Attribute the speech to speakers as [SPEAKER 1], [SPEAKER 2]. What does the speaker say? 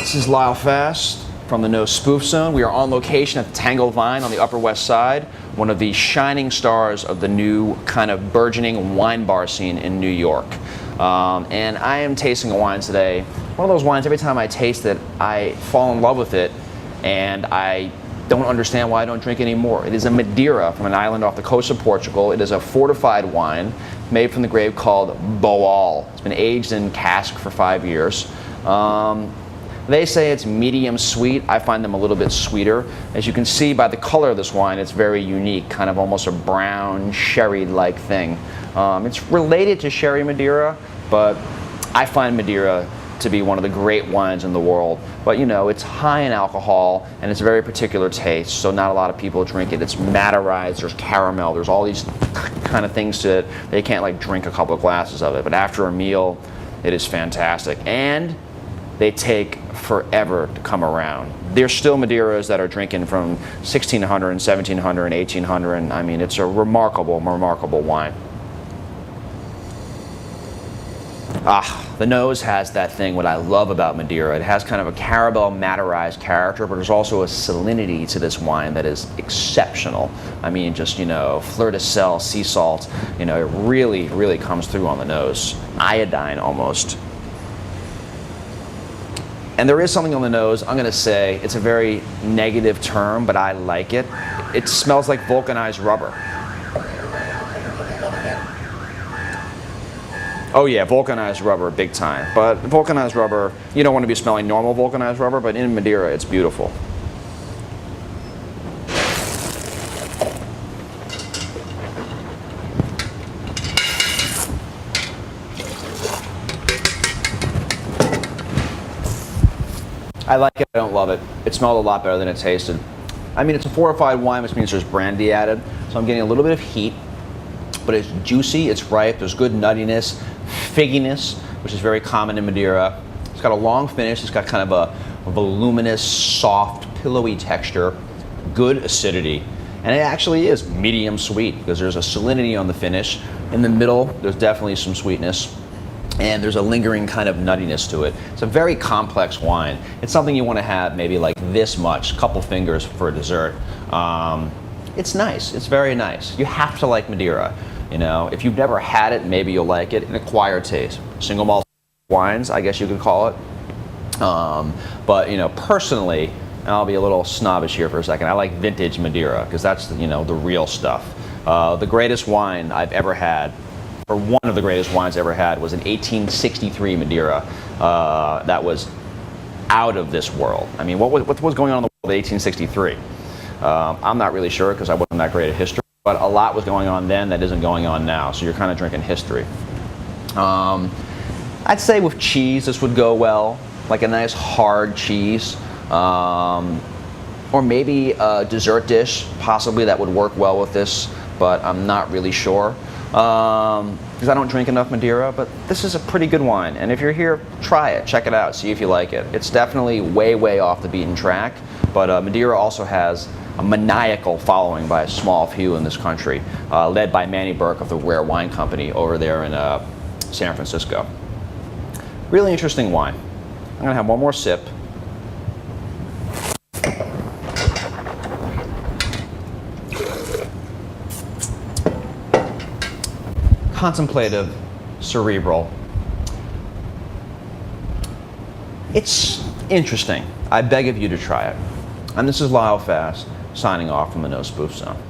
[SPEAKER 1] This is Lyle Fast from the No Spoof Zone. We are on location at the Tango Vine on the Upper West Side, one of the shining stars of the new kind of burgeoning wine bar scene in New York. And I am tasting a wine today. One of those wines, every time I taste it, I fall in love with it, and I don't understand why I don't drink anymore. It is a Madeira from an island off the coast of Portugal. It is a fortified wine made from the grape called Boal. It's been aged in cask for 5 years. They say it's medium sweet. I find them a little bit sweeter. As you can see by the color of this wine, it's very unique, kind of almost a brown sherry-like thing. It's related to sherry Madeira, but I find Madeira to be one of the great wines in the world. But you know, it's high in alcohol and it's a very particular taste, so not a lot of people drink it. It's Madeirized, there's caramel, there's all these kind of things to it. They can't like drink a couple of glasses of it, but after a meal, it is fantastic. And they take forever to come around. There's still Madeiras that are drinking from 1600 and 1700 and 1800. And I mean, it's a remarkable, remarkable wine. The nose has that thing, what I love about Madeira. It has kind of a caramel Madeirized character, but there's also a salinity to this wine that is exceptional. I mean, just, you know, fleur de sel, sea salt, you know, it really, really comes through on the nose. Iodine almost. And there is something on the nose, I'm gonna say, it's a very negative term, but I like it. It smells like vulcanized rubber. Oh yeah, vulcanized rubber, big time. But vulcanized rubber, you don't want to be smelling normal vulcanized rubber, but in Madeira, it's beautiful. I like it, I don't love it. It smelled a lot better than it tasted. I mean, it's a fortified wine, which means there's brandy added, so I'm getting a little bit of heat, but it's juicy, it's ripe, there's good nuttiness, figginess, which is very common in Madeira. It's got a long finish, it's got kind of a voluminous, soft, pillowy texture, good acidity, and it actually is medium sweet because there's a salinity on the finish. In the middle, there's definitely some sweetness, and there's a lingering kind of nuttiness to it. It's a very complex wine. It's something you want to have maybe like this much, couple fingers for a dessert. It's nice, it's very nice. You have to like Madeira. You know, if you've never had it, maybe you'll like it. An acquired taste. Single malt wines, I guess you could call it. But you know, personally, and I'll be a little snobbish here for a second, I like vintage Madeira because that's, you know, the real stuff. The greatest wine I've ever had, or one of the greatest wines I ever had, was an 1863 Madeira that was out of this world. I mean, what was going on in the world in 1863? I'm not really sure because I wasn't that great at history, but a lot was going on then that isn't going on now, so you're kind of drinking history. I'd say with cheese this would go well, like a nice hard cheese, or maybe a dessert dish, possibly, that would work well with this, but I'm not really sure. Because I don't drink enough Madeira, but this is a pretty good wine, and if you're here, try it, check it out, see if you like it. It's definitely way, way off the beaten track, but Madeira also has a maniacal following by a small few in this country, led by Manny Burke of the Rare Wine Company over there in San Francisco. Really interesting wine. I'm gonna have one more sip. Contemplative, cerebral. It's interesting. I beg of you to try it. And this is Lyle Fast, signing off from the No Spoof Zone.